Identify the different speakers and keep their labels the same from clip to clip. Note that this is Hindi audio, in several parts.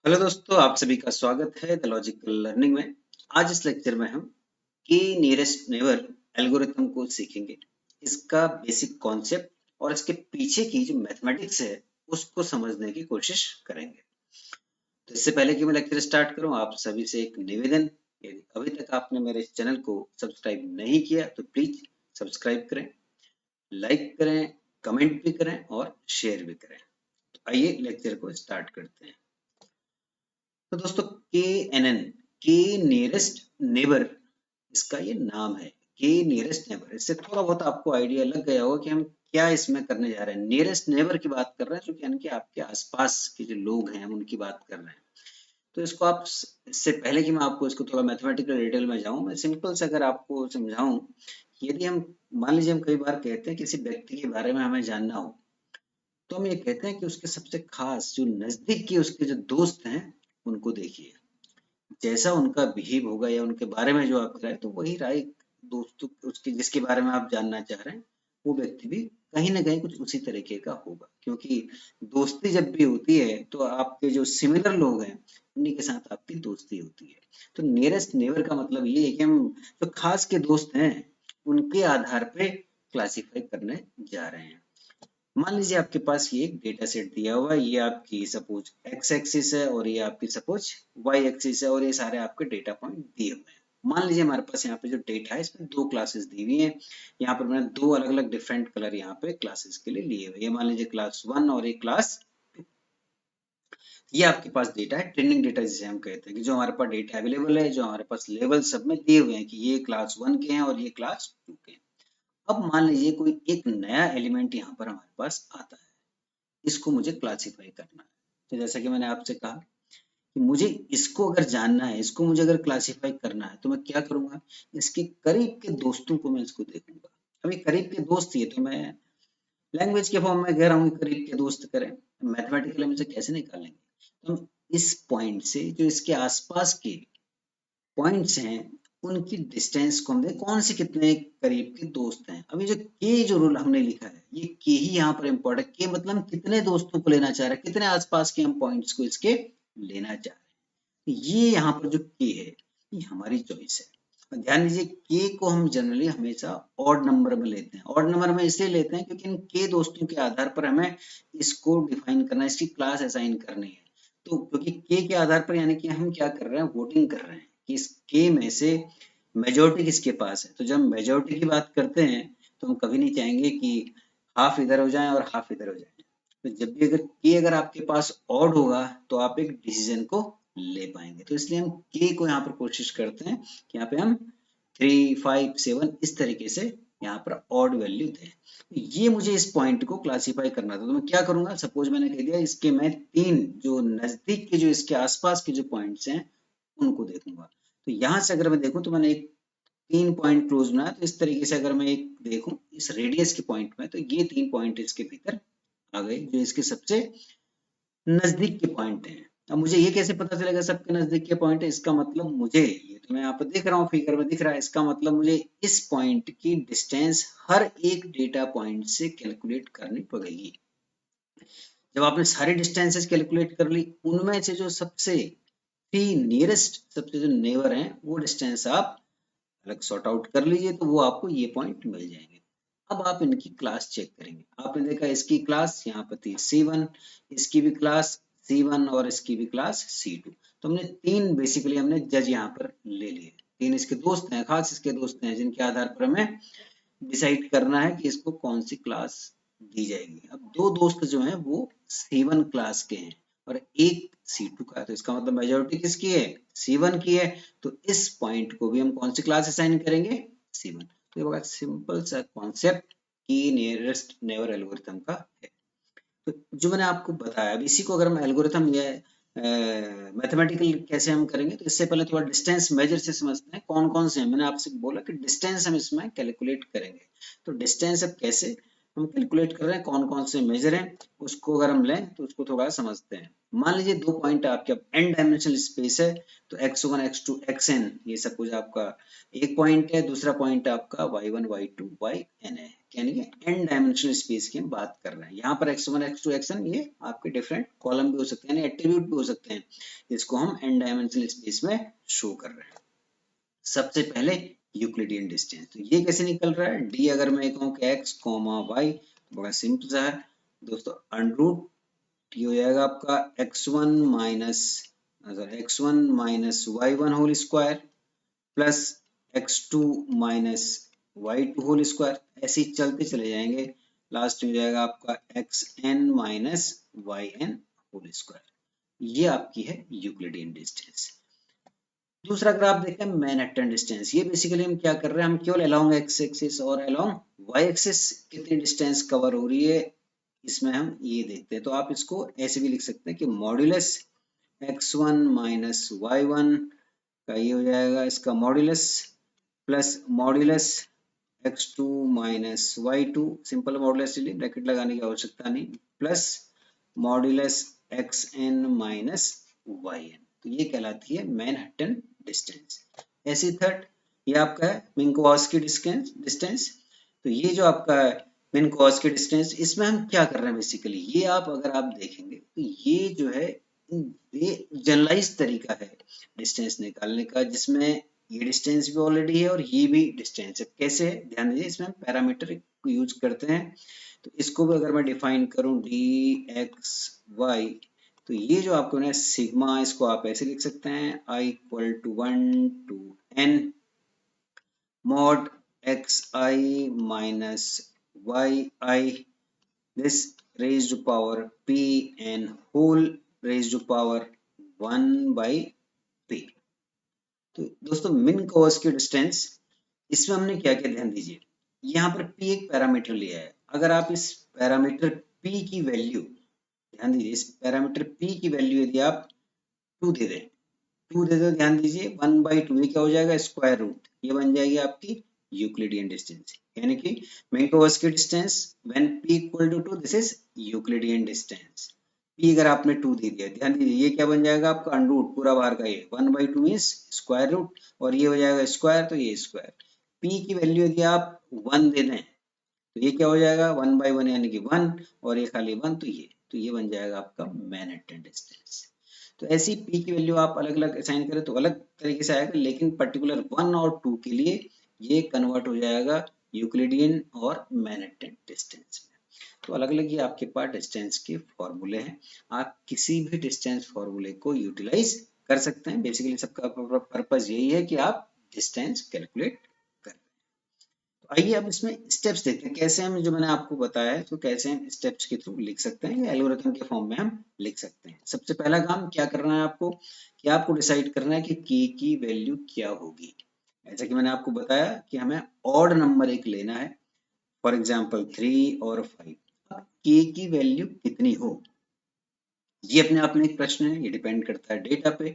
Speaker 1: हेलो दोस्तों, आप सभी का स्वागत है द लॉजिकल लर्निंग में। आज इस लेक्चर में हम के नियरेस्ट नेबर एल्गोरिथम को सीखेंगे। इसका बेसिक कॉन्सेप्ट और इसके पीछे की जो मैथमेटिक्स है उसको समझने की कोशिश करेंगे। तो इससे पहले कि मैं लेक्चर स्टार्ट करूं, आप सभी से एक निवेदन, यदि अभी तक आपने मेरे इस चैनल को सब्सक्राइब नहीं किया तो प्लीज सब्सक्राइब करें, लाइक करें, कमेंट भी करें और शेयर भी करें। तो आइए लेक्चर को स्टार्ट करते हैं। तो दोस्तों, के एन एन, के नियरेस्ट नेबर, इसका ये नाम है। के नियरेस्ट नेबर, इससे थोड़ा बहुत आपको आइडिया लग गया होगा कि हम क्या इसमें करने जा रहे हैं। नियरेस्ट नेबर की बात कर रहे हैं, जो कि यानी कि आपके आसपास के जो लोग हैं हम उनकी बात कर रहे हैं। तो इसको आप, इससे पहले कि मैं आपको इसको थोड़ा मैथमेटिकल डिटेल में जाऊं, मैं सिंपल से अगर आपको समझाऊं, यदि हम मान लीजिए हम कई बार कहते हैं किसी व्यक्ति के बारे में हमें जानना हो, तो हम ये कहते हैं कि उसके सबसे खास जो नजदीक के उसके जो दोस्त हैं उनको देखिए। जैसा उनका बिहेव होगा या उनके बारे में जो आप राय, तो वही राय दोस्तों उसके जिसके बारे में आप जानना चाह रहे हैं, वो व्यक्ति भी कहीं ना कहीं कुछ उसी तरीके का होगा। क्योंकि दोस्ती जब भी होती है तो आपके जो सिमिलर लोग हैं उन्हीं के साथ आपकी दोस्ती होती है। तो नियरेस्ट नेबर का मतलब ये है कि हम जो खास के दोस्त हैं उनके आधार पे क्लासिफाई करने जा रहे हैं। मान लीजिए आपके पास ये एक डेटा सेट दिया हुआ है, ये आपकी सपोज एक्स एक्सिस है और ये आपकी सपोज वाई एक्सिस है, और ये सारे आपके डेटा पॉइंट दिए हुए हैं। मान लीजिए हमारे पास यहाँ पे जो डेटा है इसमें दो क्लासेस दी हुई हैं। यहाँ पर मैंने दो अलग अलग डिफरेंट कलर यहाँ पे क्लासेस के लिए लिए हुए हैं। मान लीजिए क्लास 1 और एक क्लास 2। ये आपके पास डेटा है, ट्रेनिंग डेटा जिसे हम कहते हैं, कि जो हमारे पास डेटा अवेलेबल है, जो हमारे पास लेवल सब में दिए हुए हैं कि ये क्लास 1 के हैं और ये क्लास 2 के हैं। अब मान लीजिए कोई एक नया एलिमेंट यहाँ पर हमारे पास आता है, इसको मुझे क्लासिफाई करना है। तो जैसा कि मैंने आपसे कहा कि मुझे इसको अगर जानना है, इसको मुझे अगर क्लासिफाई करना है, तो मैं क्या करूंगा, इसके करीब के दोस्तों को मैं इसको देखूंगा। अभी करीब के दोस्त ये तो मैं लैंग्वेज के फॉर्म में कह रहा हूँ कि करीब के दोस्त करें, मैथमेटिकली हम इसे कैसे निकालेंगे। तो हम इस पॉइंट से जो इसके आसपास के पॉइंट्स हैं उनकी डिस्टेंस को हम देखें, कौन से कितने करीब के दोस्त हैं। अभी जो के जो रूल हमने लिखा है, ये के ही यहाँ पर इम्पोर्टेंट। के मतलब हम कितने दोस्तों को लेना चाह रहे हैं, कितने आसपास के हम पॉइंट्स को इसके लेना चाह रहे हैं। ये यहाँ पर जो के है ये हमारी चॉइस है। और ध्यान दीजिए, के को हम जनरली हमेशा ऑड नंबर में लेते हैं। ऑड नंबर में इसलिए लेते हैं क्योंकि इन के दोस्तों के आधार पर हमें इसको डिफाइन करना है, इसकी क्लास असाइन करनी है। तो क्योंकि के आधार पर यानी कि हम क्या कर रहे हैं, वोटिंग कर रहे हैं कि इस के में से मेजोरिटी किसके पास है। तो जब मेजोरिटी की बात करते हैं तो हम कभी नहीं चाहेंगे कि हाफ इधर हो जाए और हाफ इधर हो जाए। तो जब भी अगर के अगर आपके पास ऑड होगा तो आप एक डिसीजन को ले पाएंगे। तो इसलिए हम के को यहाँ पर कोशिश करते हैं कि यहाँ पे हम 3, 5, 7 इस तरीके से यहाँ पर ऑड वैल्यू दें। तो ये मुझे इस पॉइंट को क्लासिफाई करना था, तो मैं क्या करूंगा, सपोज मैंने कह दिया इसके मैं तीन जो नजदीक के जो इसके आसपास के जो पॉइंट्स हैं उनको देखूंगा। तो यहाँ से अगर मैं देखूं तो मैंने एक 3 पॉइंट क्लोज बनाया। तो इस तरीके से अगर मैं एक देखूं इस रेडियस के पॉइंट में, तो ये 3 पॉइंट इसके भीतर आ गए जो इसके सबसे नजदीक के पॉइंट हैं। अब मुझे ये कैसे पता चलेगा सबके नजदीक के पॉइंट है, इसका मतलब मुझे, ये तो मैं यहाँ पर देख रहा हूँ फिगर में दिख रहा है, इसका मतलब मुझे इस पॉइंट की डिस्टेंस हर एक डेटा पॉइंट से कैलकुलेट करनी पड़ेगी। जब आपने सारी डिस्टेंसेस कैलकुलेट कर ली, उनमें से जो सबसे नियरेस्ट सबसे जो नेबर हैं वो डिस्टेंस आप अलग सॉर्ट आउट कर लीजिए, तो वो आपको ये पॉइंट मिल जाएंगे। अब आप इनकी क्लास चेक करेंगे। आपने देखा इसकी क्लास यहाँ पर थी C1, इसकी भी क्लास C1 और इसकी भी क्लास C2। तो हमने तीन बेसिकली हमने जज यहाँ पर ले लिए। तीन इसके दोस्त हैं, खास इसके दोस्त हैं, जिनके आधार पर हमें डिसाइड करना है कि इसको कौन सी क्लास दी जाएगी। अब दो दोस्त जो हैं वो C1 क्लास के हैं और एक C2 का है। तो इसका मतलब मेजोरिटी किसकी है, C1 की है। तो इस पॉइंट को भी हम कौन सी क्लास असाइन करेंगे, C1। तो ये बड़ा सिंपल सा कॉन्सेप्ट की नियरेस्ट नेबर एल्गोरिथम का है। तो जो मैंने आपको बताया, अब इसी को अगर हम एल्गोरिथम या मैथमेटिकल कैसे हम करेंगे, तो इससे पहले थोड़ा डिस्टेंस मेजर से समझते हैं कौन कौन से हैं। मैंने आपसे बोला कि डिस्टेंस हम इसमें कैलकुलेट करेंगे। तो डिस्टेंस अब कैसे हम कैलकुलेट कर रहे हैं, कौन कौन से मेजर हैं, उसको अगर हम लें तो उसको थोड़ा समझते हैं। मान लीजिए दो पॉइंट आपके n डायमेंशनल स्पेस है, तो x1 x2 xn ये सपोज आपका एक पॉइंट है, दूसरा पॉइंट आपका y1 y2 yn है। यानी कि n डायमेंशनल स्पेस की हम बात कर रहे हैं। यहाँ पर x1 x2 xn ये आपके डिफरेंट कॉलम भी हो सकते हैं, यानी एट्रीब्यूट भी हो सकते हैं, इसको हम n डायमेंशनल स्पेस में शो कर रहे हैं। सबसे पहले यूक्लिडियन डिस्टेंस, तो ये कैसे निकल रहा है, d अगर मैं कहूँ कि x, y, बड़ा सिंपल सा है दोस्तों, अंडरूट ये हो जाएगा आपका x1 minus y1 whole square plus x2 minus y2 whole square, ऐसे ही चलते चले जाएंगे, लास्ट में हो जाएगा आपका xn minus yn whole square. ये आपकी है यूक्लिडियन डिस्टेंस। दूसरा अगर आप देखें मैनहट्टन डिस्टेंस, ये बेसिकली हम क्या कर रहे हैं, हम केवल अलोंग एक्स एक्सिस और अलोंग वाई एक्सिस कितनी डिस्टेंस कवर हो रही है, इसमें हम ये देखते हैं। तो आप इसको ऐसे भी लिख सकते हैं कि मॉड्यूलस x1 माइनस y1 का ये हो जाएगा इसका modulus plus modulus x2 minus y2, simple modulus चलिए ब्रैकेट लगाने की आवश्यकता नहीं, plus modulus xn minus yn, तो ये कहलाती है मैनहट्टन डिस्टेंस। ऐसे थर्ड ये आपका है मिन्कोवास्की डिस्टेंस, तो ये जो आपका है मिन्कोवास्की डिस्टेंस, इसमें हम क्या कर रहे हैं बेसिकली, ये आप अगर आप देखेंगे तो ये जो है ये जनरलाइज तरीका है डिस्टेंस निकालने का, जिसमें ये डिस्टेंस भी ऑलरेडी है और ये भी डिस्टेंस है। कैसे है ध्यान दीजिए, इसमें हम पैरामीटर को यूज करते हैं, तो इसको भी अगर मैं डिफाइन करूं dxy, तो ये जो आपको ना सिग्मा, इसको आप ऐसे लिख सकते हैं i equal to 1 to n mod xi माइनस yi this raised to power p and whole raised to power 1 by p। तो दोस्तों मिन्कोवास्की डिस्टेंस, इसमें हमने क्या क्या ध्यान दीजिए, यहाँ पर p एक पैरामीटर लिया है, अगर आप इस पैरामीटर p की वैल्यू ध्यान दीजिए, इस पैरामीटर p की वैल्यू यदि आप 2 दे दें, 2 दे दो, ध्यान दीजिए 1/2 ये क्या हो जाएगा स्क्वायर रूट, ये बन जाएगी आपकी यूक्लिडियन डिस्टेंस, यानी कि Minkowski distance when p equal to 2 this is Euclidean distance. p अगर आपने 2 दे दिया, ध्यान दीजिए ये क्या बन जाएगा आपका अंडरूट पूरा बाहर का, ये 1/2 मींस स्क्वायर रूट, और ये हो जाएगा स्क्वायर, तो ये स्क्वायर। p की वैल्यू यदि आप 1 दे दें तो ये क्या हो जाएगा 1/1 यानी कि 1, और ये खाली 1, तो ये बन जाएगा आपका मैनहट्टन डिस्टेंस। तो ऐसी p की वैल्यू आप अलग अलग असाइन करें तो अलग तरीके से आएगा, लेकिन पर्टिकुलर 1 और 2 के लिए ये कन्वर्ट हो जाएगा यूक्लिडियन और मैनहट्टन डिस्टेंस में। तो अलग अलग ये आपके पास डिस्टेंस के फॉर्मूले हैं, आप किसी भी डिस्टेंस फॉर्मूले को यूटिलाइज कर सकते हैं। बेसिकली सबका पर्पज यही है कि आप डिस्टेंस कैलकुलेट करें। तो आइए अब इसमें स्टेप्स देखते हैं, कैसे हम, जो मैंने आपको बताया है तो कैसे हम स्टेप्स के थ्रू लिख सकते हैं, या एल्गोरिथम के फॉर्म में हम लिख सकते हैं। सबसे पहला काम क्या करना है आपको, कि आपको डिसाइड करना है कि k की वैल्यू क्या होगी। ऐसा कि मैंने आपको बताया कि हमें ऑड नंबर एक लेना है, फॉर एग्जाम्पल 3 और 5। अब k की वैल्यू कितनी हो, ये अपने आप में एक प्रश्न है, ये डिपेंड करता है डेटा पे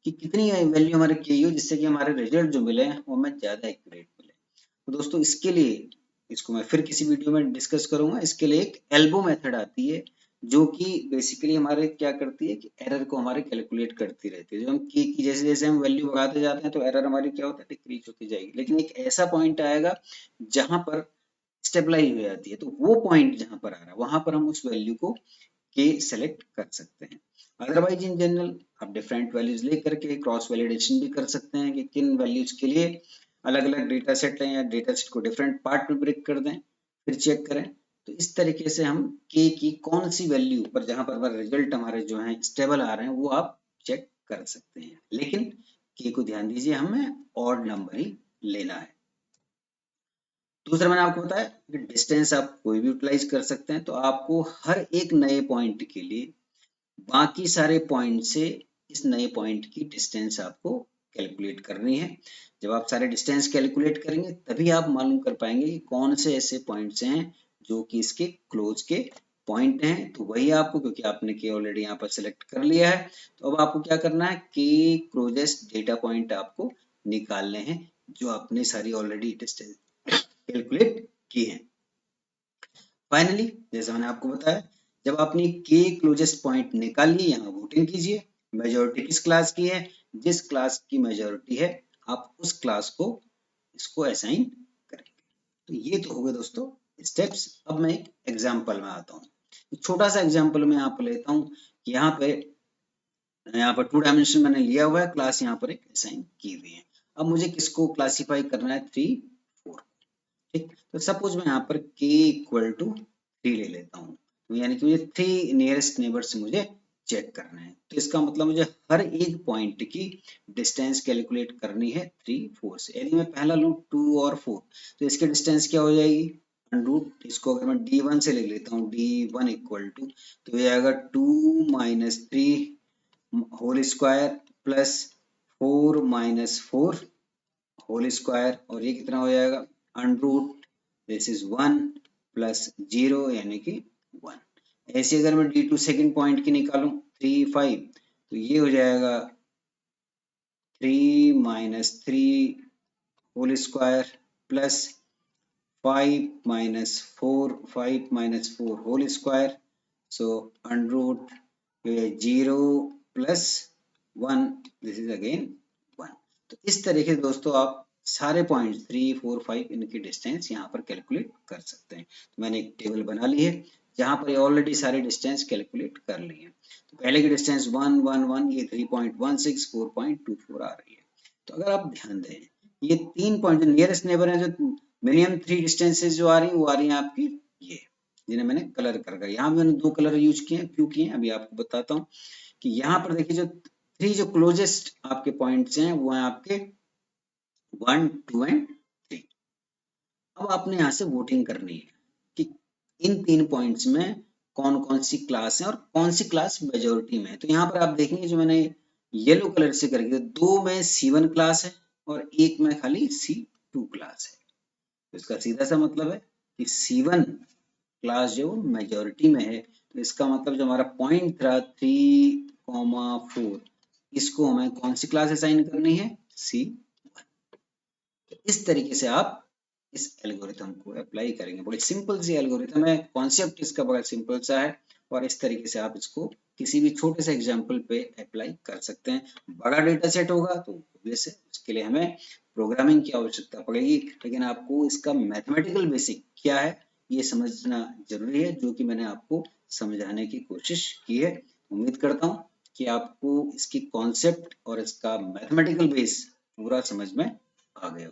Speaker 1: कि कितनी वैल्यू हमारे k हो, जिससे कि हमारे रिजल्ट जो मिले वो हमें ज्यादा एक्यूरेट मिले। तो दोस्तों इसके लिए, इसको मैं फिर किसी वीडियो में डिस्कस करूंगा, इसके लिए एक एल्बो मेथड आती है जो कि बेसिकली हमारे क्या करती है कि एरर को हमारे कैलकुलेट करती रहती है। जो हम k की जैसे जैसे हम वैल्यू बढ़ाते जाते हैं तो एरर हमारी क्या होता है डिक्रीज होती जाएगी, लेकिन एक ऐसा पॉइंट आएगा जहां पर स्टेबलाइज हो जाती है, तो वो पॉइंट जहां पर आ रहा है वहां पर हम उस वैल्यू को k सेलेक्ट कर सकते हैं। अदरवाइज इन जनरल आप डिफरेंट वैल्यूज लेकर के क्रॉस वैलिडेशन भी कर सकते हैं कि किन वैल्यूज के लिए अलग अलग डेटा सेट लें या डेटा सेट को डिफरेंट पार्ट में ब्रेक कर दें, फिर चेक करें। तो इस तरीके से हम k की कौन सी वैल्यू पर, जहां पर रिजल्ट हमारे जो हैं स्टेबल आ रहे हैं, वो आप चेक कर सकते हैं, लेकिन k को ध्यान दीजिए हमें ऑड नंबर ही लेना है। दूसरा मैंने आपको बताया कि डिस्टेंस आप कोई भी यूटिलाइज कर सकते हैं, तो आपको हर एक नए पॉइंट के लिए बाकी सारे पॉइंट से इस नए पॉइंट की डिस्टेंस आपको कैलकुलेट करनी है। जब आप सारे डिस्टेंस कैलकुलेट करेंगे तभी आप मालूम कर पाएंगे कि कौन से ऐसे पॉइंट्स हैं जो कि इसके क्लोज के पॉइंट हैं। तो वही आपको, क्योंकि आपने के ऑलरेडी यहाँ पर सिलेक्ट कर लिया है, तो अब आपको क्या करना है, के क्लोजेस्ट डेटा पॉइंट आपको निकालने हैं जो आपने सारी ऑलरेडी डिस्टेंस कैलकुलेट की है। फाइनली जैसा मैंने आपको बताया, जब आपने के क्लोजेस्ट पॉइंट निकाल लिए, यहाँ वोटिंग कीजिए मेजॉरिटी किस क्लास की है, जिस क्लास की मेजॉरिटी है आप उस क्लास को इसको असाइन करेंगे। तो ये तो हो गए दोस्तों स्टेप्स। अब मैं एक एग्जाम्पल में आता हूँ, छोटा सा एग्जाम्पल मैं यहाँ पर लेता हूँ कि यहाँ पर 2 डायमेंशन मैंने लिया हुआ है, क्लास यहाँ पर एक असाइन की हुई है। अब मुझे किसको क्लासीफाई करना है, 3 4, ठीक। तो सपोज मैं यहाँ पर k इक्वल टू 3 ले लेता हूँ, तो यानी कि मुझे 3 नियरेस्ट नेबर से मुझे चेक करना है। तो इसका मतलब मुझे हर एक पॉइंट की डिस्टेंस कैलकुलेट करनी है 3 4 से। यदि मैं पहला लूँ 2 और 4, तो इसकी डिस्टेंस क्या हो जाएगी, अंडरूट, इसको अगर मैं d1 से ले लेता हूँ, d1 इक्वल टू, तो ये आएगा 2 minus 3 whole square plus 4 minus 4 whole square, और ये कितना हो जाएगा, अंडरूट दिस इज 1 प्लस 0 यानी कि 1। ऐसे अगर मैं d2 सेकंड पॉइंट की निकालूं 3 5, तो ये हो जाएगा 3 minus 3 whole square plus 5 minus 4 whole square, so under root 0 plus 1 this is again 1। तो इस तरीके से दोस्तों आप सारे पॉइंट्स 3 4 5 इनकी डिस्टेंस यहाँ पर कैलकुलेट कर सकते हैं। तो मैंने एक टेबल बना ली है जहाँ पर ऑलरेडी सारे डिस्टेंस कैलकुलेट कर ली है। तो पहले की डिस्टेंस 1 1 1, ये 3.16 4.24 आ रही है। तो अगर आप ध्यान दें, ये 3 पॉइंट नियरेस्ट नेबर है, जो मिनिमम 3 डिस्टेंसेस जो आ रही है वो आ रही है आपकी ये, जिन्हें मैंने कलर कर कर, यहाँ मैंने 2 कलर यूज किए हैं, क्यों किए हैं अभी आपको बताता हूँ। कि यहाँ पर देखिए जो 3 जो क्लोजेस्ट आपके पॉइंट्स हैं वो हैं आपके 1 2 एंड 3। अब आपने यहाँ से वोटिंग करनी है कि इन 3 पॉइंट्स में कौन कौन सी क्लास है और कौन सी क्लास मेजोरिटी में है। तो यहाँ पर आप देखेंगे जो मैंने येलो कलर से करके, 2 में C1 क्लास है और 1 में खाली C2 क्लास है। तो इसका सीधा सा मतलब है कि C1 क्लास जो मेजोरिटी में है, तो इसका मतलब जो हमारा पॉइंट था 3,4, इसको हमें कौन सी क्लास असाइन करनी है, C1। तो इस तरीके से आप इस एल्गोरिथम को अप्लाई करेंगे। बड़ी सिंपल सी एल्गोरिथम है, कॉन्सेप्ट इसका बड़ा सिंपल सा है, और इस तरीके से आप इसको किसी भी छोटे से एग्जाम्पल पे अप्लाई कर सकते हैं। बड़ा डेटा सेट होगा तो वैसे उसके लिए हमें प्रोग्रामिंग की आवश्यकता पड़ेगी, लेकिन आपको इसका मैथमेटिकल बेसिक क्या है ये समझना जरूरी है, जो कि मैंने आपको समझाने की कोशिश की है। उम्मीद करता हूँ कि आपको इसकी कॉन्सेप्ट और इसका मैथमेटिकल बेस पूरा समझ में आ गया।